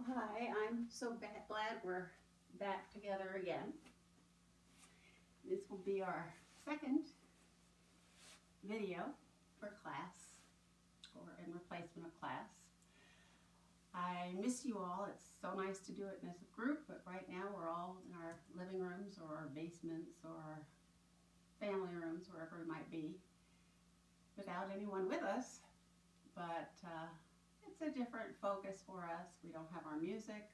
Hi, I'm so glad we're back together again. This will be our second video for class, or in replacement of class. I miss you all. It's so nice to do it as a group, but right now we're all in our living rooms or our basements or our family rooms, wherever it might be, without anyone with us. But it's a different focus for us. We don't have our music.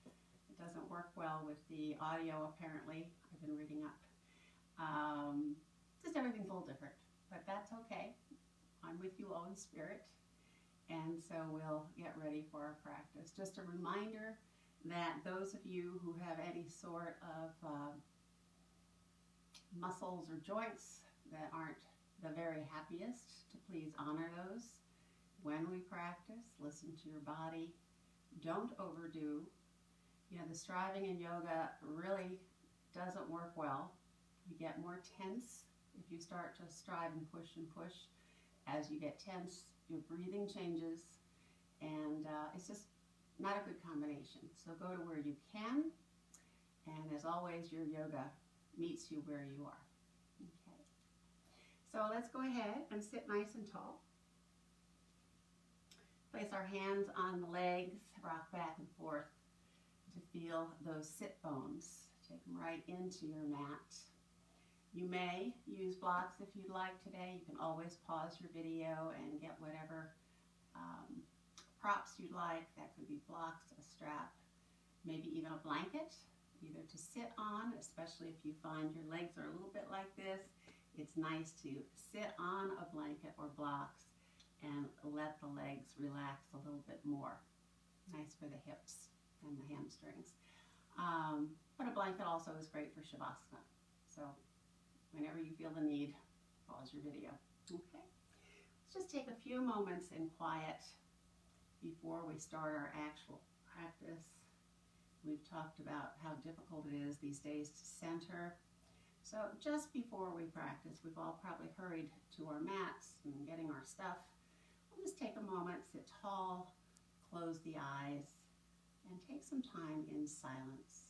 It doesn't work well with the audio, apparently. I've been reading up. Just everything's a little different, but that's okay. I'm with you all in spirit, and so we'll get ready for our practice. Just a reminder that those of you who have any sort of muscles or joints that aren't the very happiest, to please honor those when we practice. Listen to your body. Don't overdo. You know, the striving in yoga really doesn't work well. You get more tense if you start to strive and push and push. As you get tense, your breathing changes, and it's just not a good combination. So go to where you can, and as always, your yoga meets you where you are. Okay. So let's go ahead and sit nice and tall. Place our hands on the legs, rock back and forth to feel those sit bones. Take them right into your mat. You may use blocks if you'd like today. You can always pause your video and get whatever props you'd like. That could be blocks, a strap, maybe even a blanket, either to sit on, especially if you find your legs are a little bit like this. It's nice to sit on a blanket or blocks and let the legs relax a little bit more. Nice for the hips and the hamstrings. But a blanket also is great for Shavasana. So whenever you feel the need, pause your video. Okay. Let's just take a few moments in quiet before we start our actual practice. We've talked about how difficult it is these days to center. So just before we practice, we've all probably hurried to our mats and getting our stuff. We'll just take a moment, sit tall, close the eyes, and take some time in silence.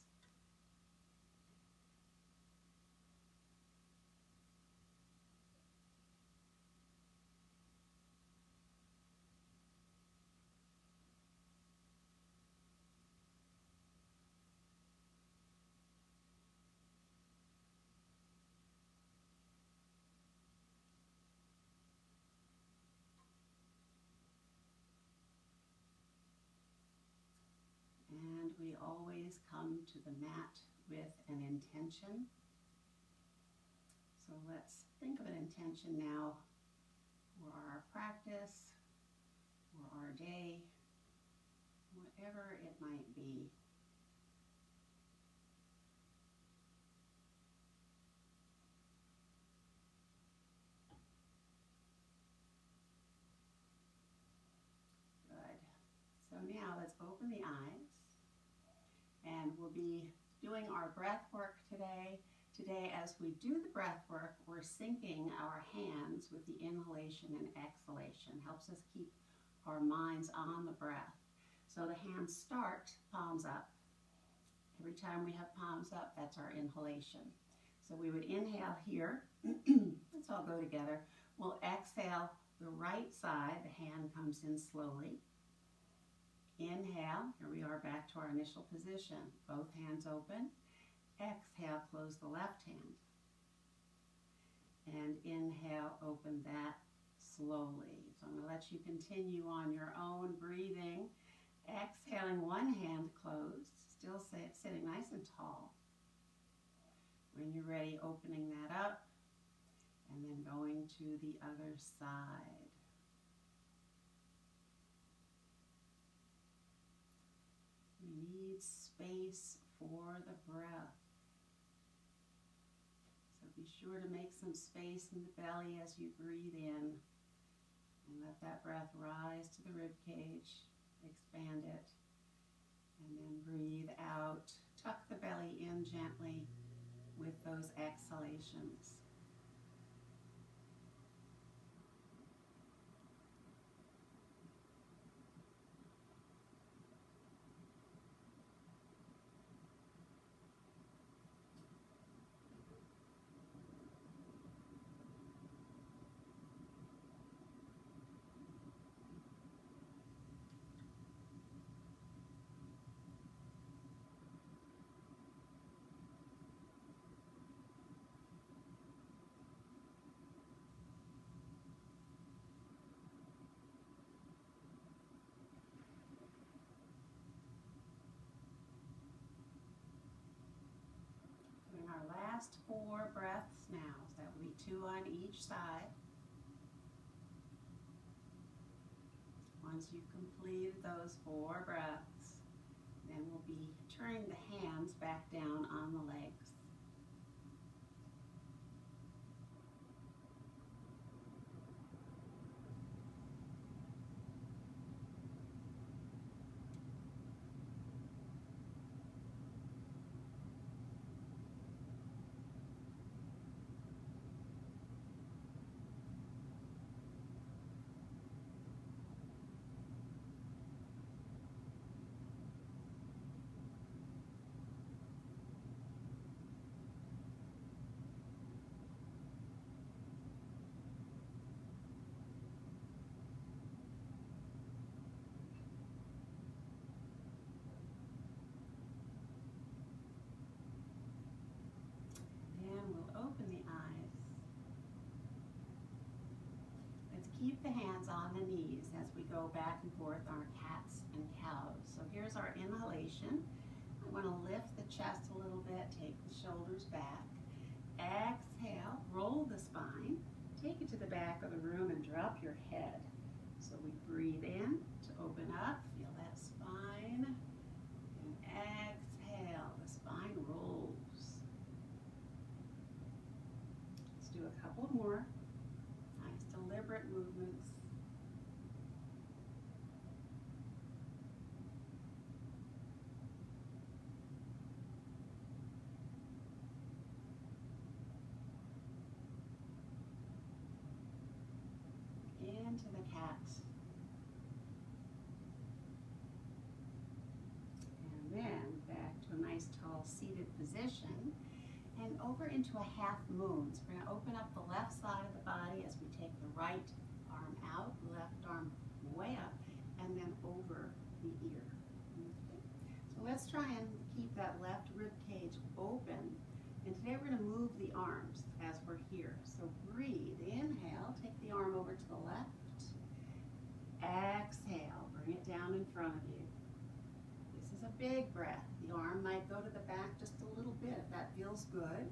And we always come to the mat with an intention. So let's think of an intention now for our practice, for our day, whatever it might be. Good. So now let's open the eyes, and we'll be doing our breath work today. Today, as we do the breath work, we're syncing our hands with the inhalation and exhalation. Helps us keep our minds on the breath. So the hands start palms up. Every time we have palms up, that's our inhalation. So we would inhale here. Let's all go together. We'll exhale the right side. The hand comes in slowly. Inhale. Here we are back to our initial position. Both hands open. Exhale, close the left hand. And inhale, open that slowly. So I'm going to let you continue on your own breathing. Exhaling, one hand closed, still sitting nice and tall. When you're ready, opening that up, and then going to the other side. We need space for the breath. So be sure to make some space in the belly as you breathe in, and let that breath rise to the rib cage, expand it, and then breathe out. Tuck the belly in gently with those exhalations. last 4 breaths now. So that will be 2 on each side. Once you've completed those 4 breaths, then we'll be turning the hands back down on the legs. Keep the hands on the knees as we go back and forth on our cats and cows. So here's our inhalation. I want to lift the chest a little bit, take the shoulders back. Exhale, roll the spine, take it to the back of the room and drop your head. So we breathe in to open up, feel that spine, and exhale, the spine rolls. Let's do a couple more. Deliberate movements. Into the cat. And then back to a nice tall seated position. And over into a half moon. So we're going to open up the left side of the body as we take the right arm out, left arm way up, and then over the ear. Okay. So let's try and keep that left rib cage open. And today we're going to move the arms as we're here. So breathe, inhale, take the arm over to the left. Exhale, bring it down in front of you. This is a big breath. The arm might go to the back just a little bit if that feels good.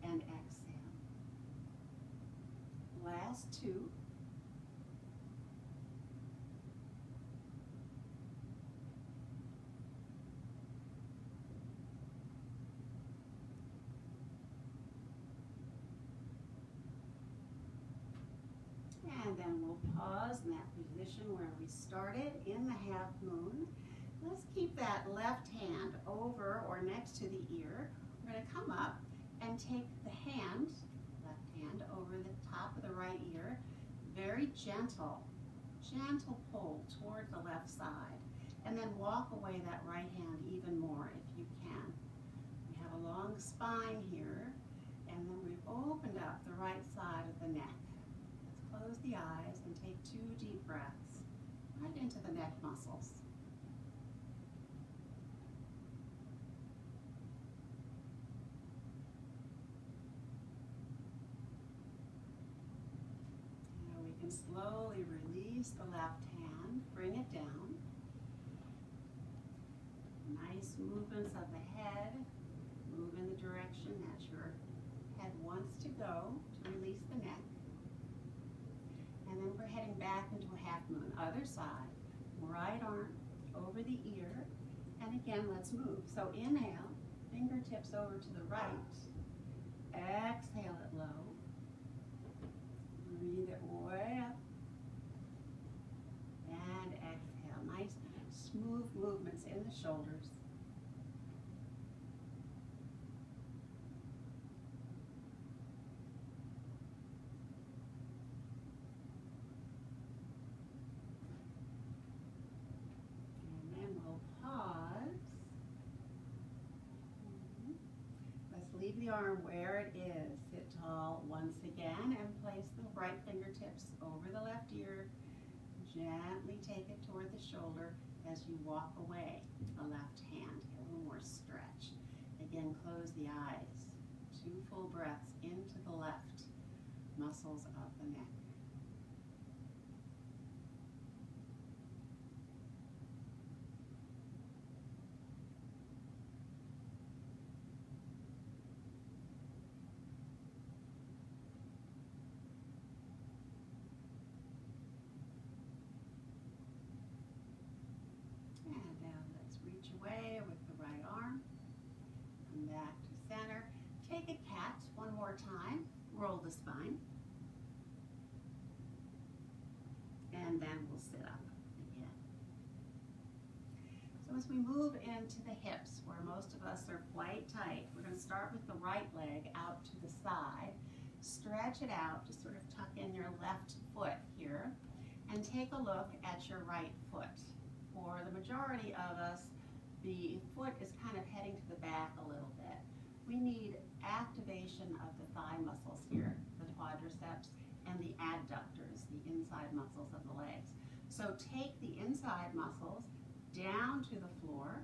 And exhale. Last 2. And then we'll pause in that position where we started in the half moon. Let's keep that left hand over or next to the ear. We're going to come up and take the hand, left hand, over the top of the right ear. Very gentle pull toward the left side. And then walk away that right hand even more if you can. We have a long spine here, and then we've opened up the right side of the neck. Let's close the eyes and take 2 deep breaths right into the neck muscles. Slowly release the left hand, bring it down. Nice movements of the head. Move in the direction that your head wants to go to release the neck. And then we're heading back into a half moon. Other side, right arm over the ear. And again, let's move. So inhale, fingertips over to the right. Exhale it low. Breathe it way up. And exhale. Nice, smooth movements in the shoulders. And then we'll pause. Let's leave the arm where it is. Sit tall once again and place the right fingertips over the left ear. Gently take it toward the shoulder as you walk away the left hand. Get a little more stretch. Again, close the eyes. 2 full breaths into the left muscles of the neck. spine. And then we'll sit up again. So as we move into the hips, where most of us are quite tight, we're going to start with the right leg out to the side. Stretch it out, just sort of tuck in your left foot here, and take a look at your right foot. For the majority of us, the foot is kind of heading to the back a little bit. We need activation of the thigh muscles here, the quadriceps, and the adductors, the inside muscles of the legs. So take the inside muscles down to the floor,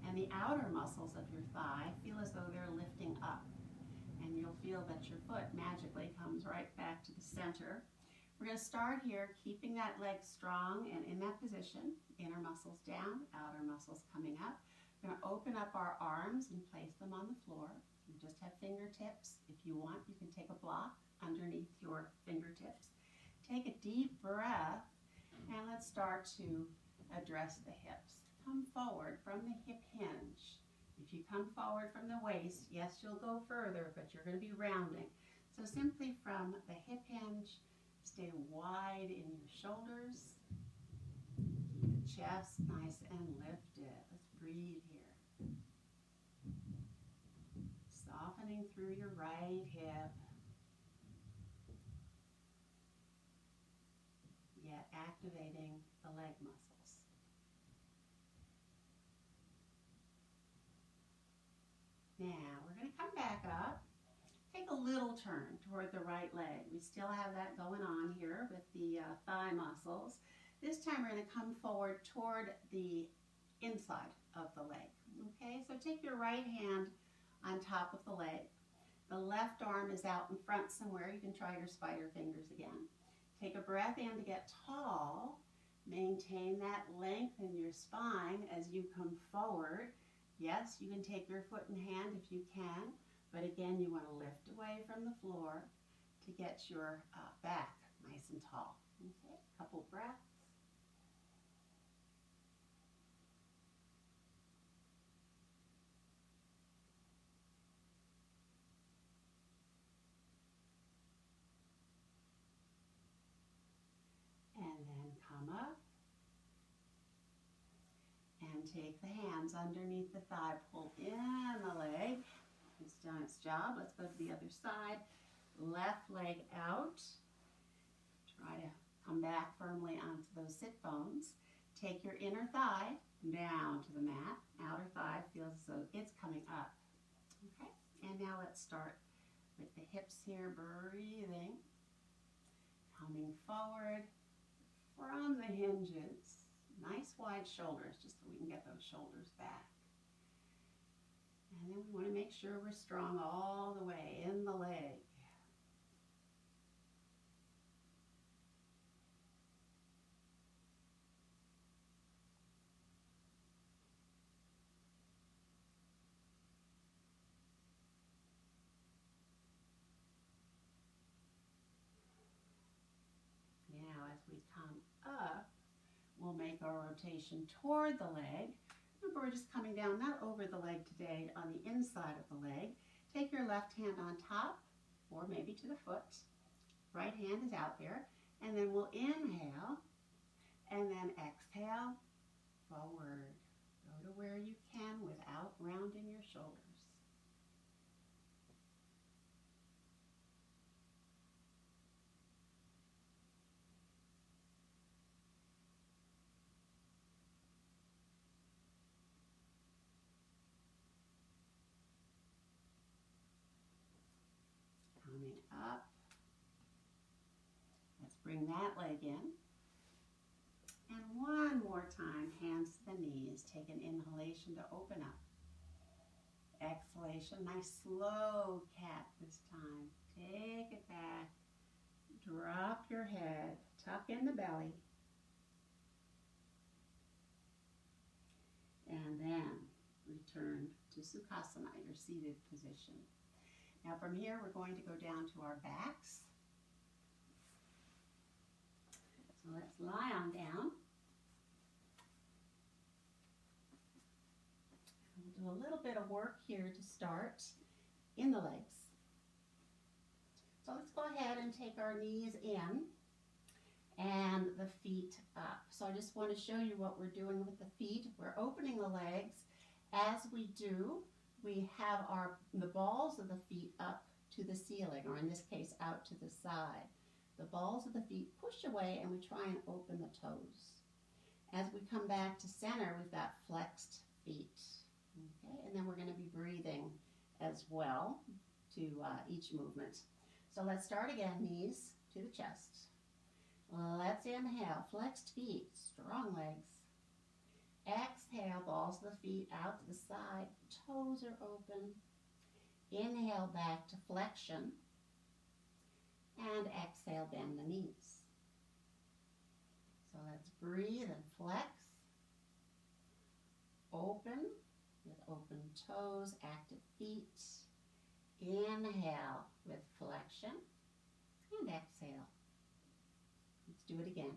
and the outer muscles of your thigh feel as though they're lifting up. And you'll feel that your foot magically comes right back to the center. We're going to start here, keeping that leg strong and in that position. Inner muscles down, outer muscles coming up. We're going to open up our arms and place them on the floor. You just have fingertips. If you want, you can take a block underneath your fingertips. Take a deep breath, and let's start to address the hips. Come forward from the hip hinge. If you come forward from the waist, yes, you'll go further, but you're going to be rounding. So simply from the hip hinge, stay wide in your shoulders. Keep the chest nice and lifted. Let's breathe here. Softening through your right hip. Yet activating the leg muscles. Now we're going to come back up. Take a little turn toward the right leg. We still have that going on here with the thigh muscles. This time we're going to come forward toward the inside of the leg. Okay, so take your right hand on top of the leg. The left arm is out in front somewhere. You can try your spider fingers again. Take a breath in to get tall. Maintain that length in your spine as you come forward. Yes, you can take your foot in hand if you can, but again, you want to lift away from the floor to get your back nice and tall. Okay, couple breaths. And then come up. And take the hands underneath the thigh, pull in the leg. It's done its job. Let's go to the other side. Left leg out. Try to come back firmly onto those sit bones. Take your inner thigh down to the mat. Outer thigh feels as though it's coming up. Okay, and now let's start with the hips here, breathing. Coming forward from the hinges. Nice wide shoulders, just so we can get those shoulders back. And then we want to make sure we're strong all the way in the leg. Now as we come up, we'll make our rotation toward the leg. Remember, we're just coming down, not over the leg today, on the inside of the leg. Take your left hand on top, or maybe to the foot. Right hand is out there. And then we'll inhale, and then exhale, forward. Go to where you can without rounding your shoulders. Coming up. Let's bring that leg in. And one more time, hands to the knees. Take an inhalation to open up. Exhalation, nice slow cat this time. Take it back. Drop your head. Tuck in the belly. And then return to Sukhasana, your seated position. Now from here, we're going to go down to our backs. So let's lie on down. We'll do a little bit of work here to start in the legs. So let's go ahead and take our knees in and the feet up. So I just want to show you what we're doing with the feet. We're opening the legs. As we do, we have the balls of the feet up to the ceiling, or in this case, out to the side. The balls of the feet push away and we try and open the toes. As we come back to center, we've got flexed feet. Okay, and then we're going to be breathing as well to each movement. So let's start again, knees to the chest. Let's inhale, flexed feet, strong legs. Exhale, balls of the feet out to the side, toes are open. Inhale back to flexion. And exhale, bend the knees. So let's breathe and flex. Open with open toes, active feet. Inhale with flexion and exhale. Let's do it again.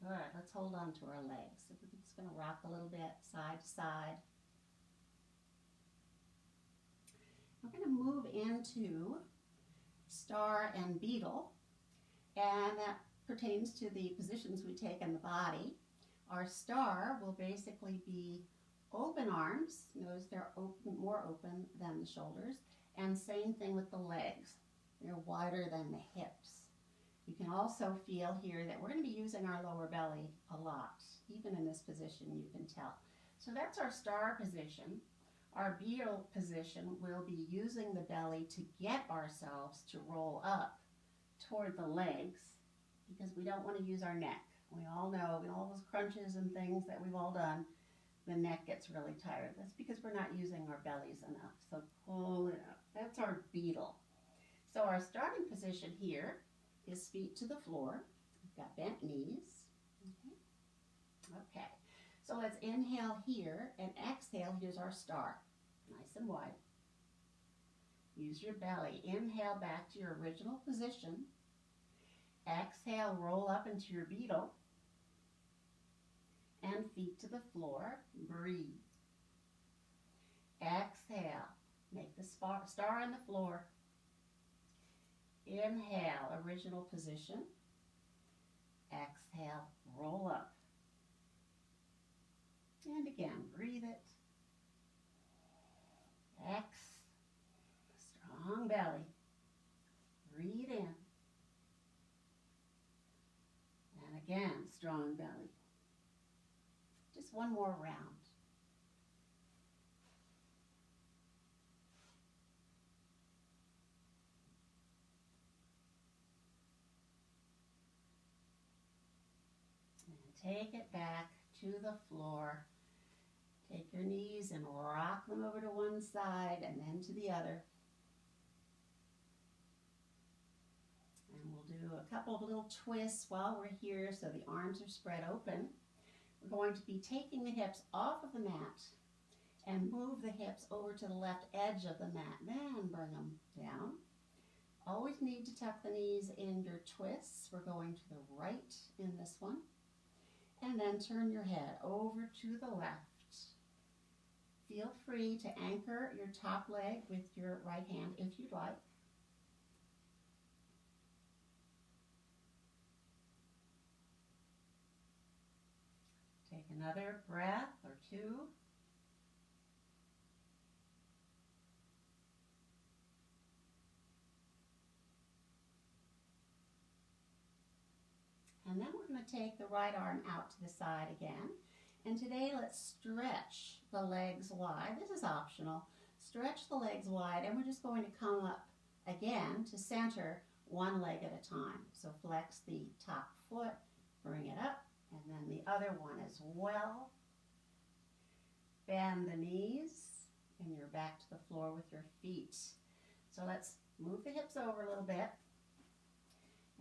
All right, let's hold on to our legs. So we're just going to rock a little bit side to side. We're going to move into star and beetle, and that pertains to the positions we take in the body. Our star will basically be open arms. Notice they're open, more open than the shoulders, and same thing with the legs. They're wider than the hips. You can also feel here that we're going to be using our lower belly a lot. Even in this position, you can tell. So that's our star position. Our beetle position will be using the belly to get ourselves to roll up toward the legs, because we don't want to use our neck. We all know, with all those crunches and things that we've all done, the neck gets really tired. That's because we're not using our bellies enough. So pull it up. That's our beetle. So our starting position here is feet to the floor. We've got bent knees. Okay. So let's inhale here and exhale. Here's our star. Nice and wide. Use your belly. Inhale back to your original position. Exhale, roll up into your beetle. And feet to the floor. Breathe. Exhale. Make the star on the floor. Inhale, original position. Exhale, roll up. And again, breathe it. Strong belly. Breathe in. And again, strong belly. Just one more round. And take it back to the floor. Take your knees and rock them over to one side and then to the other. And we'll do a couple of little twists while we're here so the arms are spread open. We're going to be taking the hips off of the mat and move the hips over to the left edge of the mat. Then bring them down. Always need to tuck the knees in your twists. We're going to the right in this one. And then turn your head over to the left. Feel free to anchor your top leg with your right hand if you'd like. Take another breath or two. And then we're going to take the right arm out to the side again. And today let's stretch the legs wide. This is optional. Stretch the legs wide, and we're just going to come up again to center one leg at a time. So flex the top foot, bring it up, and then the other one as well. Bend the knees, and you're back to the floor with your feet. So let's move the hips over a little bit.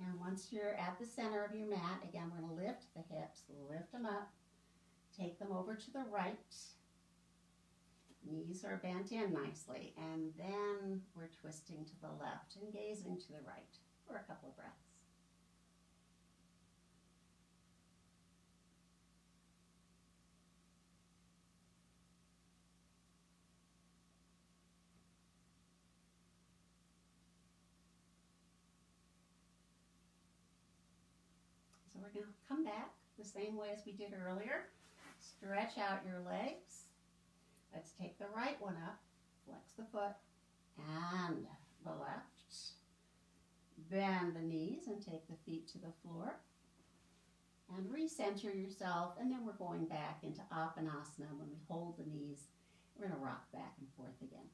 And once you're at the center of your mat, again, we're going to lift the hips, lift them up, take them over to the right. Knees are bent in nicely, and then we're twisting to the left and gazing to the right for a couple of breaths. we're going to come back the same way as we did earlier. Stretch out your legs. Let's take the right one up, flex the foot, and the left. Bend the knees and take the feet to the floor. And recenter yourself, and then we're going back into asana. When we hold the knees, we're going to rock back and forth again.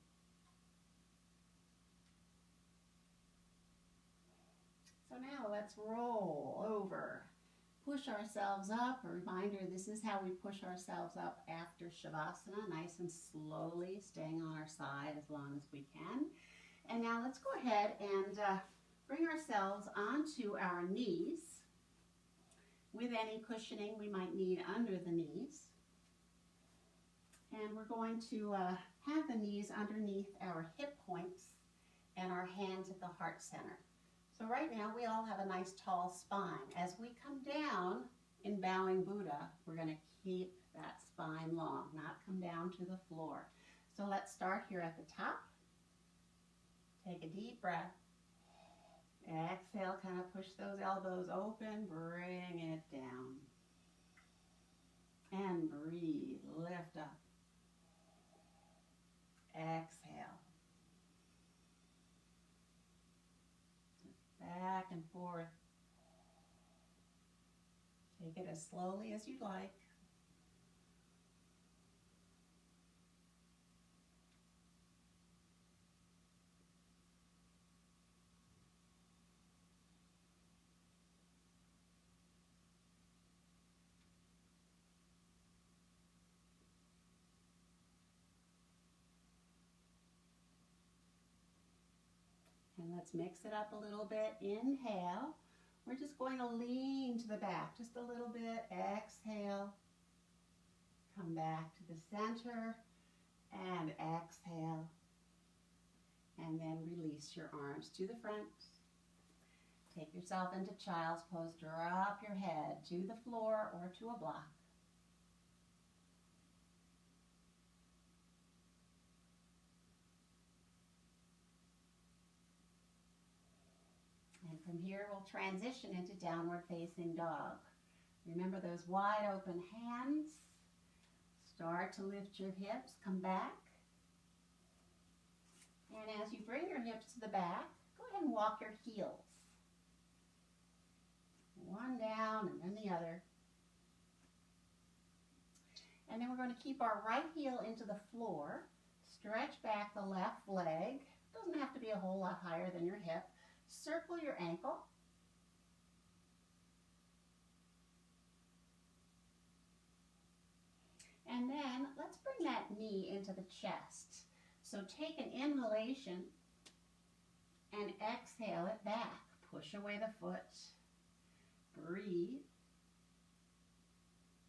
So now let's roll over. Push ourselves up. A reminder, this is how we push ourselves up after Shavasana, nice and slowly, staying on our side as long as we can. And now let's go ahead and bring ourselves onto our knees with any cushioning we might need under the knees. And we're going to have the knees underneath our hip points and our hands at the heart center. So right now we all have a nice tall spine. As we come down in bowing Buddha, we're going to keep that spine long, not come down to the floor. So let's start here at the top. Take a deep breath. Exhale, kind of push those elbows open, bring it down. And breathe, lift up. Exhale. Back and forth. Take it as slowly as you'd like. And let's mix it up a little bit. Inhale. We're just going to lean to the back just a little bit. Exhale. Come back to the center and exhale. And then release your arms to the front. Take yourself into child's pose. Drop your head to the floor or to a block. And from here, we'll transition into downward facing dog. Remember those wide open hands. Start to lift your hips, come back. And as you bring your hips to the back, go ahead and walk your heels. One down and then the other. And then we're going to keep our right heel into the floor. Stretch back the left leg. Doesn't have to be a whole lot higher than your hip. Circle your ankle. And then let's bring that knee into the chest. So take an inhalation and exhale it back. Push away the foot. Breathe.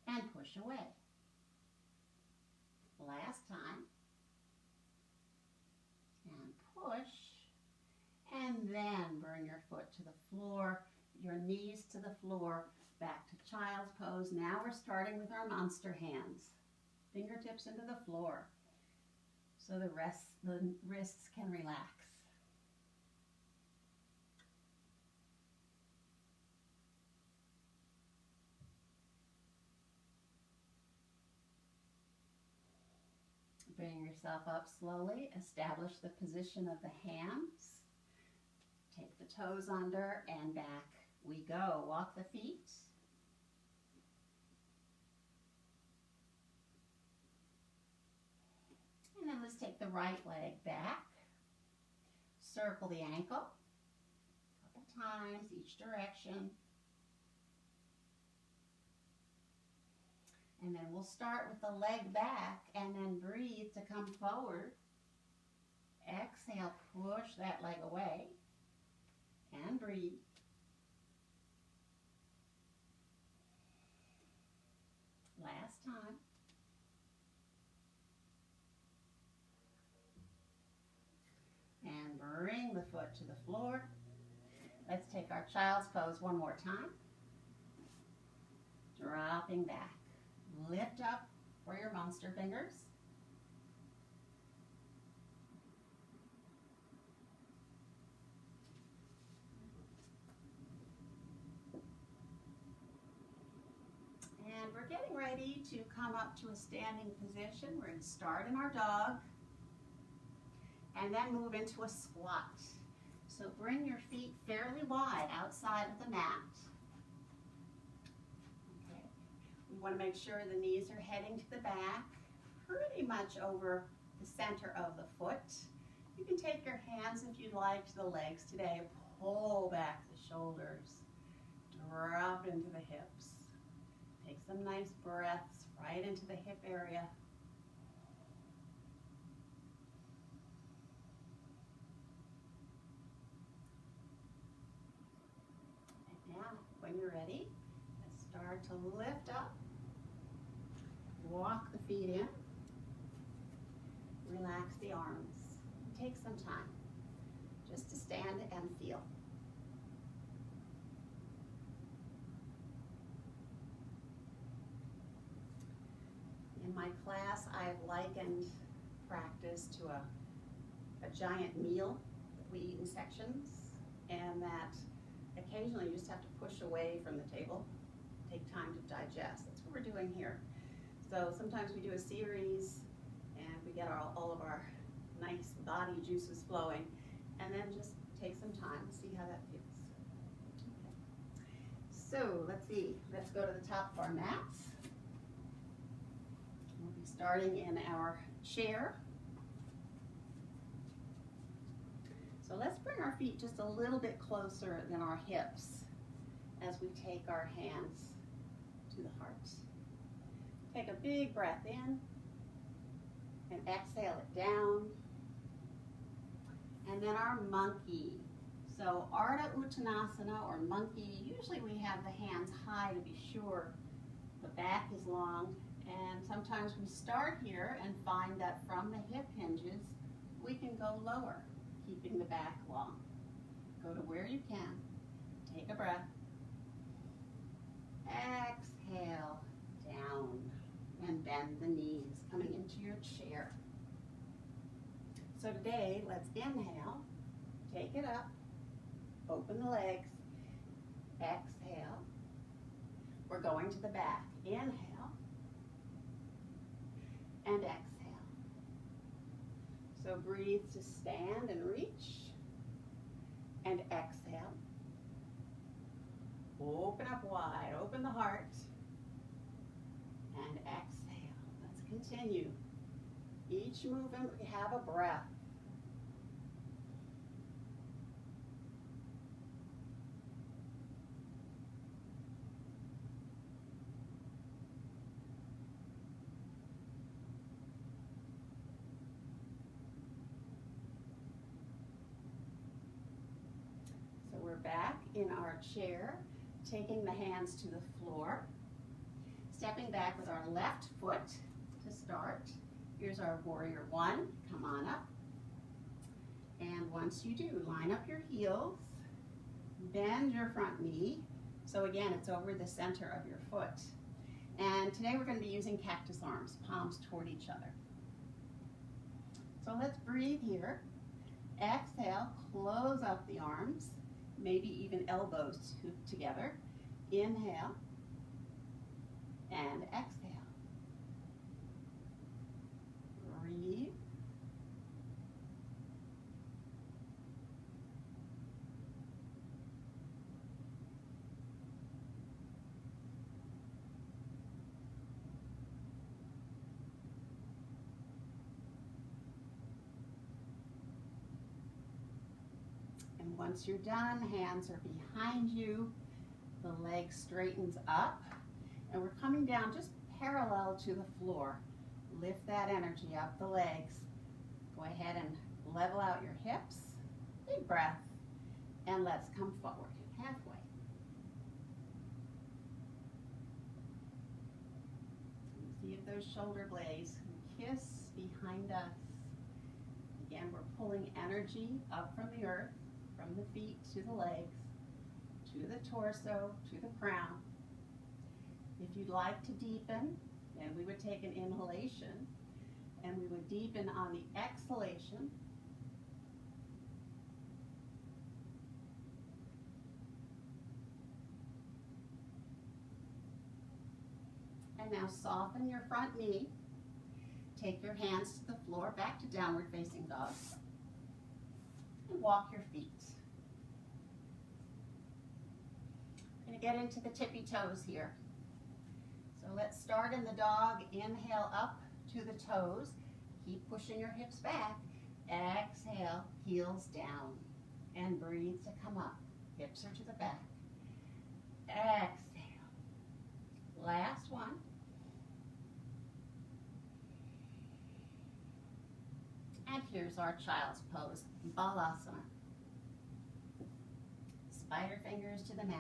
And push away. Last time. And push. And then bring your foot to the floor, your knees to the floor, back to child's pose. Now we're starting with our monster hands. Fingertips into the floor so the wrists can relax. Bring yourself up slowly. Establish the position of the hands. Take the toes under and back we go. Walk the feet. And then let's take the right leg back. Circle the ankle. A couple times, each direction. And then we'll start with the leg back and then breathe to come forward. Exhale, push that leg away. And breathe. Last time. And bring the foot to the floor. Let's take our child's pose one more time. Dropping back. Lift up for your monster fingers. ready to come up to a standing position, we're going to start in our dog and then move into a squat. So bring your feet fairly wide outside of the mat. Okay. We want to make sure the knees are heading to the back, pretty much over the center of the foot. You can take your hands, if you'd like, to the legs today. Pull back the shoulders. Drop into the hips. Take some nice breaths right into the hip area. And now, when you're ready, let's start to lift up. Walk the feet in. Relax the arms. Take some time just to stand and feel. In my class, I've likened practice to a giant meal that we eat in sections, and that occasionally you just have to push away from the table, take time to digest. That's what we're doing here. So sometimes we do a series and we get all of our nice body juices flowing, and then just take some time and see how that feels. Okay. So let's see, let's go to the top of our mats. We'll be starting in our chair. So let's bring our feet just a little bit closer than our hips as we take our hands to the heart. Take a big breath in and exhale it down. And then our monkey. So Ardha Uttanasana, or monkey, usually we have the hands high to be sure the back is long. And sometimes we start here and find that from the hip hinges, we can go lower, keeping the back long. Go to where you can. Take a breath. Exhale down and bend the knees, coming into your chair. So today, let's inhale, take it up, open the legs, exhale. We're going to the back. Inhale and exhale. So breathe to stand and reach, and exhale. Open up wide, open the heart, and exhale. Let's continue. Each movement, we have a breath. So we're back in our chair, taking the hands to the floor, stepping back with our left foot to start. Here's our warrior one. Come on up. And once you do, line up your heels, bend your front knee. So again, it's over the center of your foot. And today we're going to be using cactus arms, palms toward each other. So let's breathe here. Exhale, close up the arms, maybe even elbows together. Inhale and exhale. Breathe. And once you're done, hands are behind you, the leg straightens up, and we're coming down just parallel to the floor. Lift that energy up the legs. Go ahead and level out your hips. Big breath. And let's come forward, halfway. See if those shoulder blades can kiss behind us. Again, we're pulling energy up from the earth, from the feet to the legs, to the torso, to the crown. If you'd like to deepen, then we would take an inhalation and we would deepen on the exhalation. And And now soften your front knee. Take your hands to the floor, back to downward facing dog. And walk your feet. We're going to get into the tippy toes here. So let's start in the dog. Inhale up to the toes. Keep pushing your hips back. Exhale, heels down. And breathe to come up. Hips are to the back. Exhale. Last one. And here's our child's pose, balasana. Spider fingers to the mat.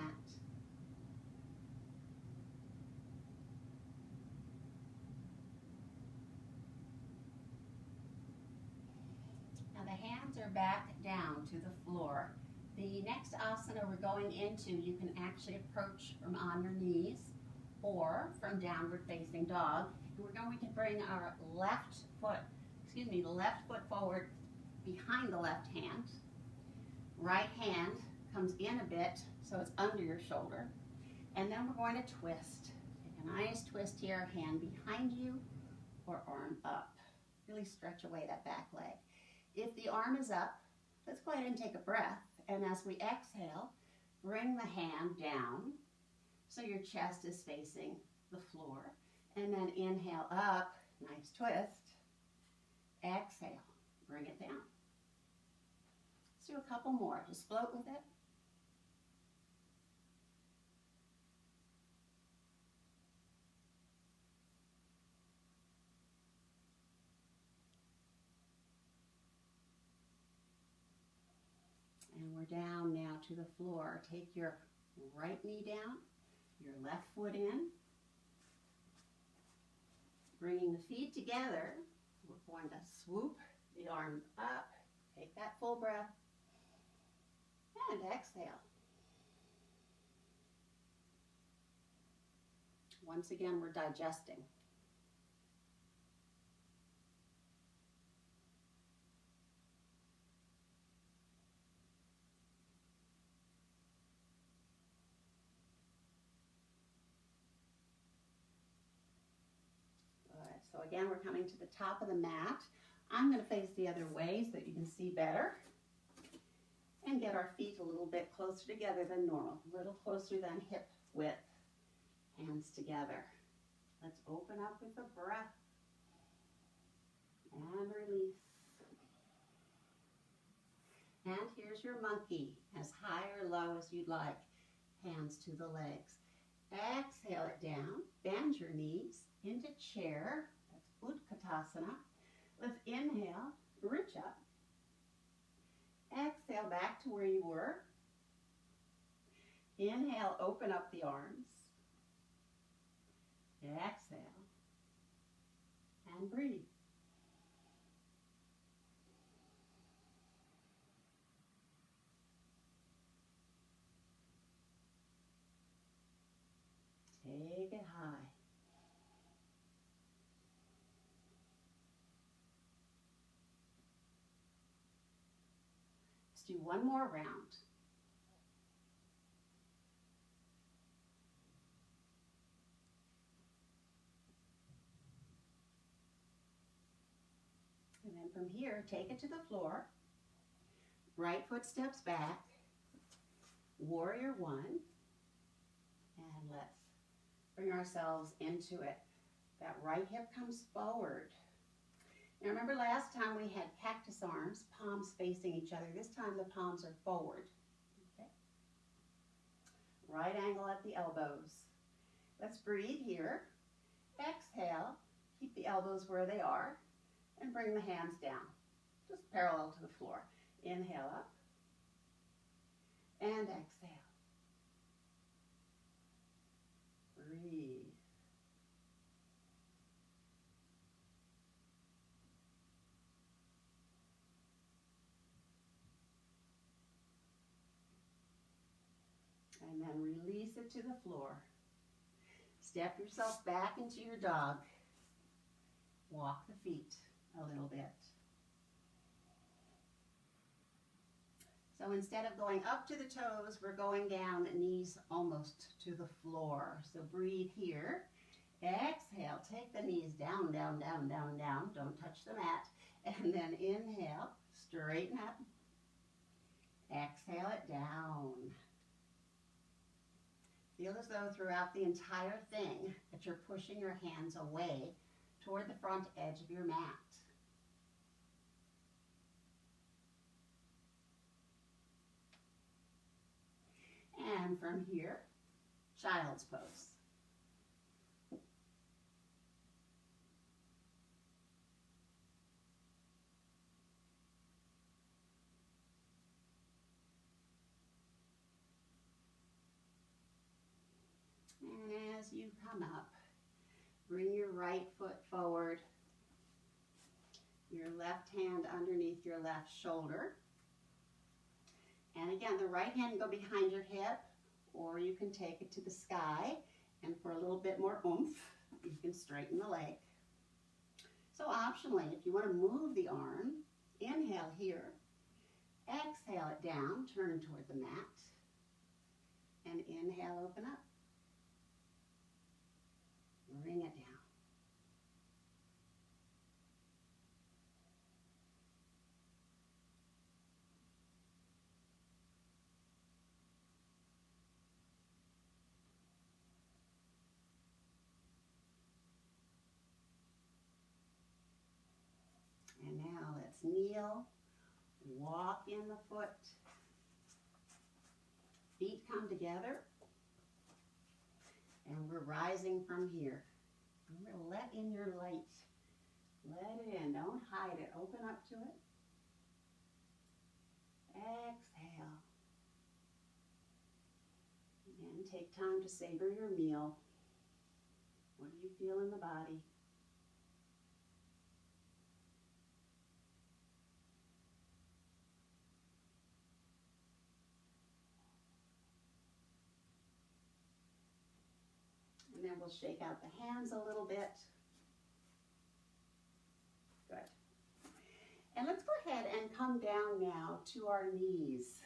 Now the hands are back down to the floor. The next asana we're going into, you can actually approach from on your knees or from downward facing dog. And we're going to bring our left foot forward behind the left hand. Right hand comes in a bit so it's under your shoulder. And then we're going to twist. Take a nice twist here, hand behind you or arm up. Really stretch away that back leg. If the arm is up, let's go ahead and take a breath. And as we exhale, bring the hand down so your chest is facing the floor. And then inhale up, nice twist. Exhale, bring it down. Let's do a couple more. Just float with it. And we're down now to the floor. Take your right knee down, your left foot in. Bringing the feet together, we're going to swoop the arms up. Take that full breath. And exhale. Once again, we're digesting. So again, we're coming to the top of the mat. I'm going to face the other way so that you can see better. And get our feet a little bit closer together than normal. A little closer than hip width. Hands together. Let's open up with a breath. And release. And here's your monkey. As high or low as you'd like. Hands to the legs. Exhale it down. Bend your knees into chair. That's Utkatasana. Let's inhale, reach up. Exhale back to where you were. Inhale, open up the arms. Exhale. And breathe. Take it high. Let's do one more round. And then from here, take it to the floor. Right foot steps back. Warrior one. And let's bring ourselves into it. That right hip comes forward. Now remember last time we had cactus arms, palms facing each other. This time the palms are forward. Okay. Right angle at the elbows. Let's breathe here. Exhale. Keep the elbows where they are. And bring the hands down. Just parallel to the floor. Inhale up. And exhale. Breathe. And then release it to the floor. Step yourself back into your dog. Walk the feet a little bit. So instead of going up to the toes, we're going down, knees almost to the floor. So breathe here. Exhale, take the knees down, down, down, down, down. Don't touch the mat. And then inhale, straighten up. Exhale it down. Feel as though throughout the entire thing that you're pushing your hands away toward the front edge of your mat. And from here, child's pose. And as you come up, bring your right foot forward, your left hand underneath your left shoulder. And again, the right hand go behind your hip, or you can take it to the sky. And for a little bit more oomph, you can straighten the leg. So optionally, if you want to move the arm, inhale here, exhale it down, turn toward the mat, and inhale, open up. Bring it down. And now let's kneel, walk in the foot, feet come together, and we're rising from here. I'm going to let in your light. Let it in, don't hide it, open up to it. Exhale. Again, take time to savor your meal. What do you feel in the body? And then we'll shake out the hands a little bit. Good. And let's go ahead and come down now to our knees.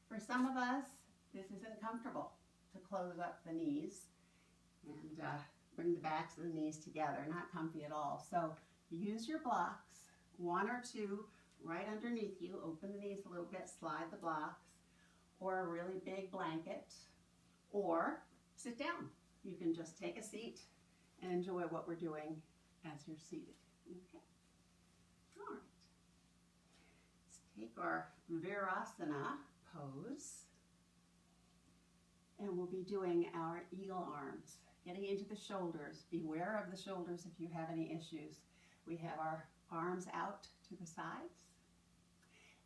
For some of us, this isn't comfortable to close up the knees and bring the backs of the knees together. Not comfy at all. So use your blocks, one or two right underneath you. Open the knees a little bit, slide the blocks, or a really big blanket. Or sit down. You can just take a seat and enjoy what we're doing as you're seated. Okay. All right. Let's take our Virasana pose. And we'll be doing our eagle arms. Getting into the shoulders. Beware of the shoulders if you have any issues. We have our arms out to the sides.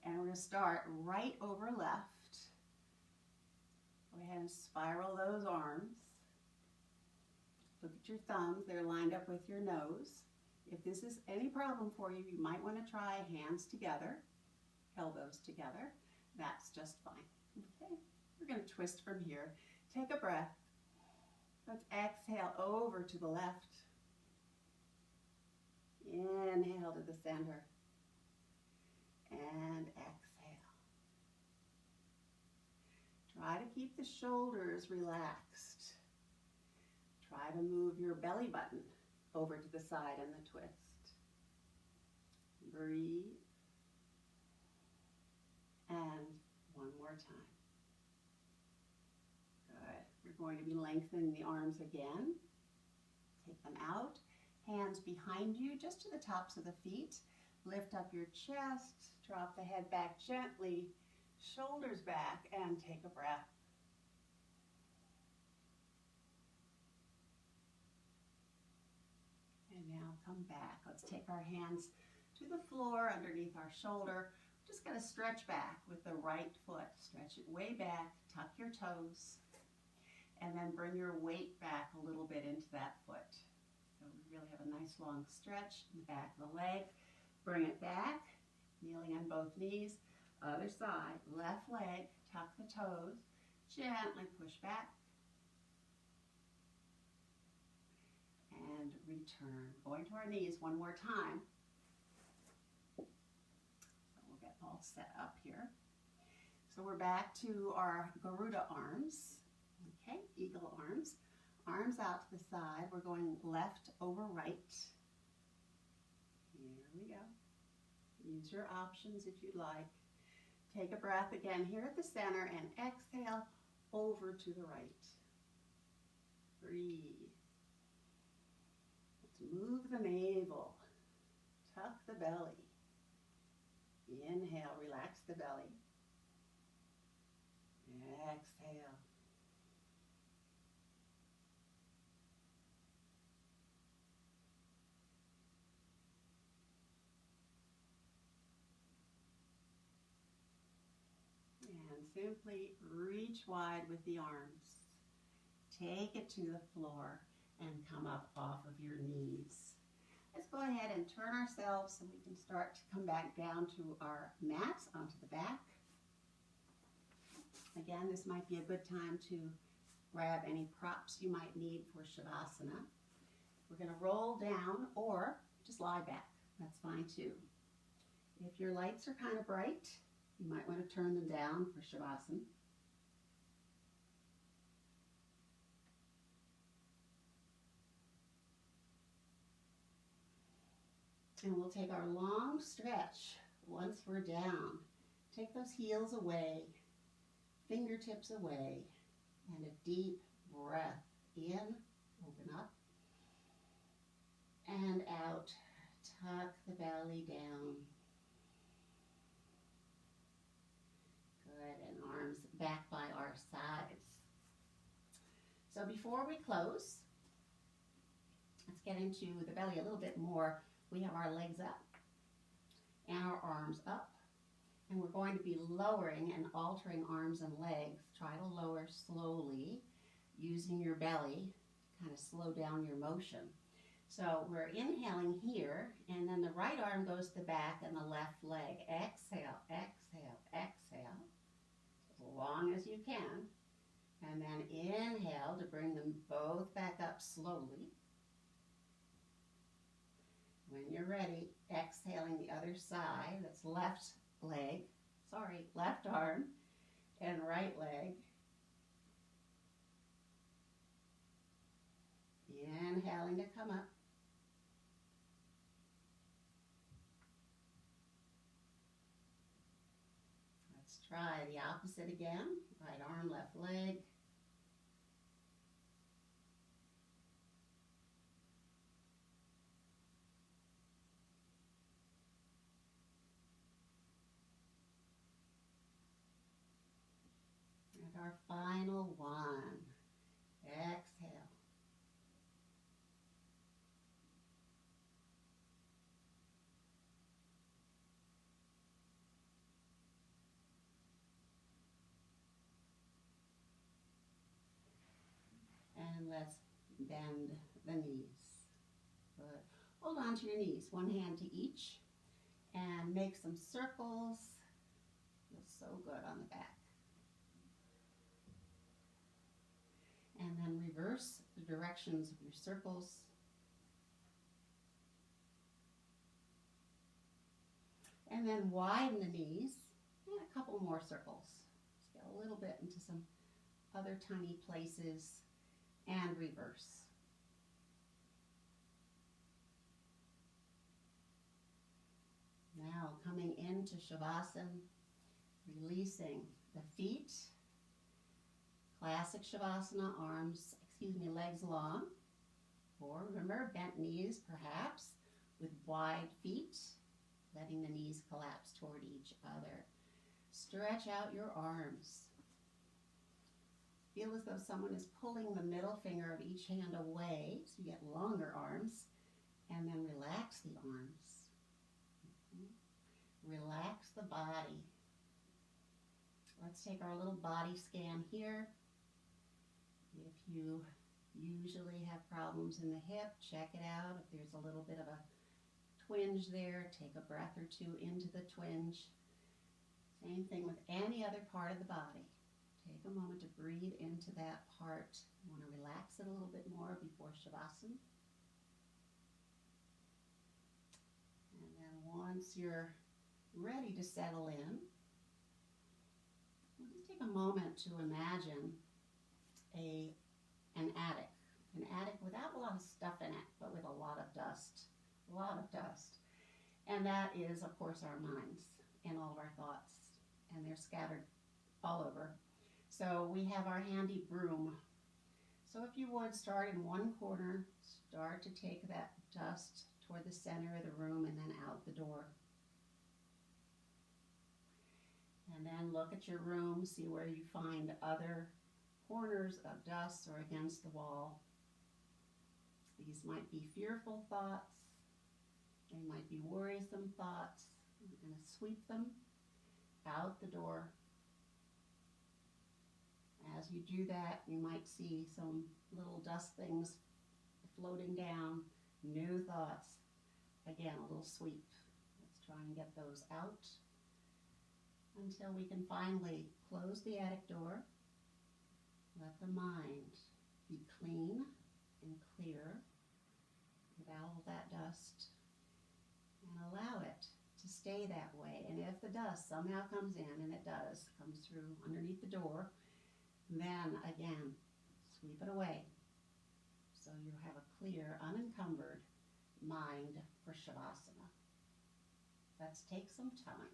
And we're going to start right over left. Go ahead and spiral those arms. Look at your thumbs. They're lined up with your nose. If this is any problem for you, you might want to try hands together, elbows together. That's just fine. Okay, we're going to twist from here. Take a breath. Let's exhale over to the left. Inhale to the center. And exhale. Try to keep the shoulders relaxed. Try to move your belly button over to the side in the twist. Breathe. And one more time. Good. We're going to be lengthening the arms again. Take them out. Hands behind you, just to the tops of the feet. Lift up your chest. Drop the head back gently. Shoulders back, and take a breath. And now come back. Let's take our hands to the floor underneath our shoulder. Just going to stretch back with the right foot. Stretch it way back, tuck your toes, and then bring your weight back a little bit into that foot. So we really have a nice long stretch in the back of the leg. Bring it back, kneeling on both knees. Other side, left leg, tuck the toes, gently push back, and return. Going to our knees one more time. So we'll get all set up here. So we're back to our Garuda arms, okay, eagle arms. Arms out to the side. We're going left over right. Here we go. Use your options if you'd like. Take a breath again here at the center and exhale over to the right. Breathe. Let's move the navel. Tuck the belly. Inhale, relax the belly. Exhale. And simply reach wide with the arms. Take it to the floor and come up off of your knees. Let's go ahead and turn ourselves so we can start to come back down to our mats onto the back. Again, this might be a good time to grab any props you might need for Shavasana. We're going to roll down or just lie back. That's fine too. If your lights are kind of bright, you might want to turn them down for Shavasana. And we'll take our long stretch once we're down. Take those heels away, fingertips away, and a deep breath in, open up, and out. Tuck the belly down. Good, and arms back by our sides. So before we close, let's get into the belly a little bit more. We have our legs up and our arms up, and we're going to be lowering and altering arms and legs. Try to lower slowly using your belly to kind of slow down your motion. So we're inhaling here, and then the right arm goes to the back and the left leg. Exhale, exhale, exhale, as long as you can. And then inhale to bring them both back up slowly. When you're ready, exhaling the other side. That's left arm and right leg. Inhaling to come up. Let's try the opposite again. Right arm, left leg. And our final one. Exhale. And let's bend the knees. Good. Hold on to your knees, one hand to each, and make some circles. Feels so good on the back. And then reverse the directions of your circles. And then widen the knees and a couple more circles. Just get a little bit into some other tiny places and reverse. Now coming into Shavasana, releasing the feet. Classic Shavasana, legs long. Or remember, bent knees perhaps with wide feet, letting the knees collapse toward each other. Stretch out your arms. Feel as though someone is pulling the middle finger of each hand away, so you get longer arms, and then relax the arms. Relax the body. Let's take our little body scan here. If you usually have problems in the hip, check it out. If there's a little bit of a twinge there, take a breath or two into the twinge. Same thing with any other part of the body. Take a moment to breathe into that part. You want to relax it a little bit more before Shavasana. And then once you're ready to settle in, we'll just take a moment to imagine an attic an attic without a lot of stuff in it, but with a lot of dust. A lot of dust. And that is, of course, our minds and all of our thoughts. And they're scattered all over. So we have our handy broom. So if you would start in one corner, start to take that dust toward the center of the room and then out the door. And then look at your room, see where you find other corners of dust or against the wall. These might be fearful thoughts. They might be worrisome thoughts. You're going to sweep them out the door. As you do that, you might see some little dust things floating down, new thoughts. Again, a little sweep. Let's try and get those out until we can finally close the attic door. Let the mind be clean and clear without all that dust, and allow it to stay that way. And if the dust somehow comes in, and it does, comes through underneath the door, then again, sweep it away so you have a clear, unencumbered mind for Shavasana. Let's take some time.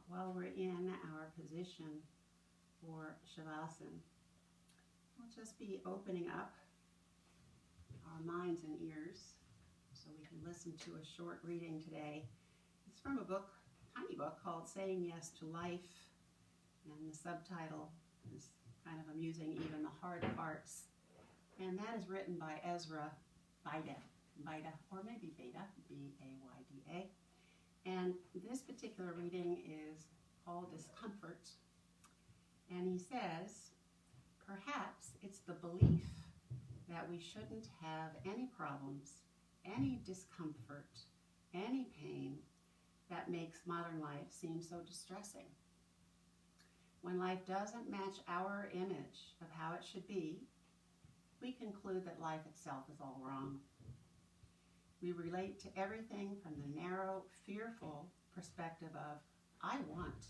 While we're in our position for Shavasana, we'll just be opening up our minds and ears so we can listen to a short reading today. It's from a book, tiny book, called Saying Yes to Life, and the subtitle is kind of amusing, Even the Hard Parts. And that is written by Ezra Bida, or maybe Beta, B-A-Y-D-A. And this particular reading is called Discomfort. And he says, perhaps it's the belief that we shouldn't have any problems, any discomfort, any pain that makes modern life seem so distressing. When life doesn't match our image of how it should be, we conclude that life itself is all wrong. We relate to everything from the narrow, fearful perspective of, I want.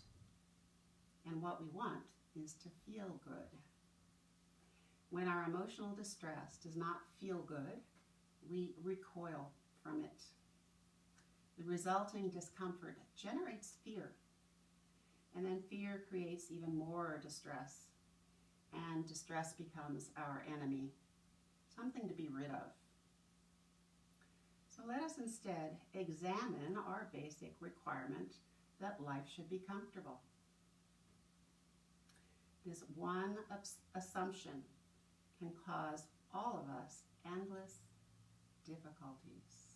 And what we want is to feel good. When our emotional distress does not feel good, we recoil from it. The resulting discomfort generates fear. And then fear creates even more distress. And distress becomes our enemy, something to be rid of. So let us instead examine our basic requirement that life should be comfortable. This one assumption can cause all of us endless difficulties.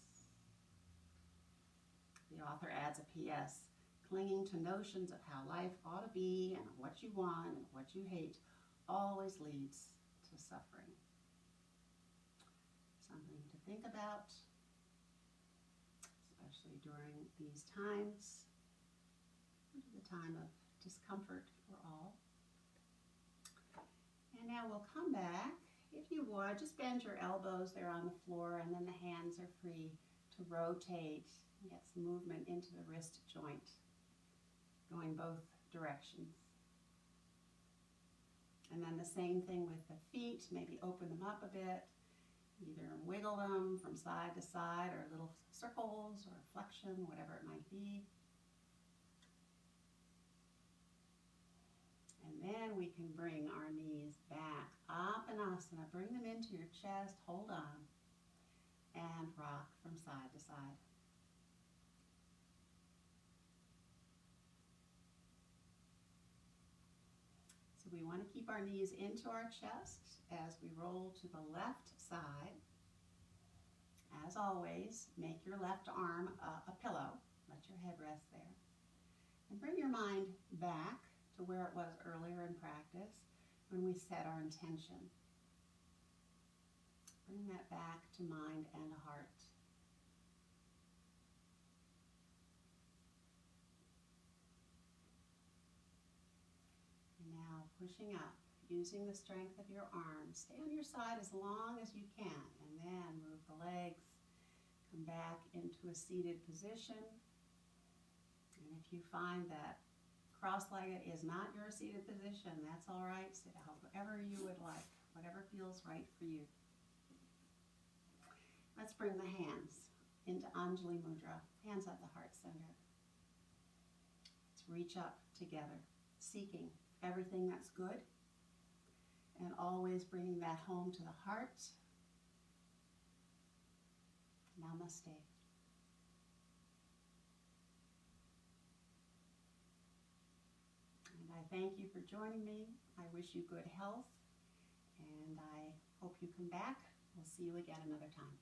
The author adds a P.S. Clinging to notions of how life ought to be and what you want and what you hate always leads to suffering. Something to think about, especially during these times. This is a time of discomfort for all. And now we'll come back. If you would, just bend your elbows there on the floor, and then the hands are free to rotate and get some movement into the wrist joint, going both directions. And then the same thing with the feet. Maybe open them up a bit. Either wiggle them from side to side, or little circles, or flexion, whatever it might be. And then we can bring our knees back up in asana. Bring them into your chest, hold on, and rock from side to side. So we want to keep our knees into our chest as we roll to the left side. As always, make your left arm a pillow. Let your head rest there. And bring your mind back to where it was earlier in practice when we set our intention. Bring that back to mind and heart. And now pushing up, using the strength of your arms. Stay on your side as long as you can, and then move the legs. Come back into a seated position. And if you find that cross-legged is not your seated position, that's all right. Sit however you would like, whatever feels right for you. Let's bring the hands into Anjali Mudra, hands at the heart center. Let's reach up together, seeking everything that's good, and always bringing that home to the heart. Namaste. Thank you for joining me. I wish you good health, and I hope you come back. We'll see you again another time.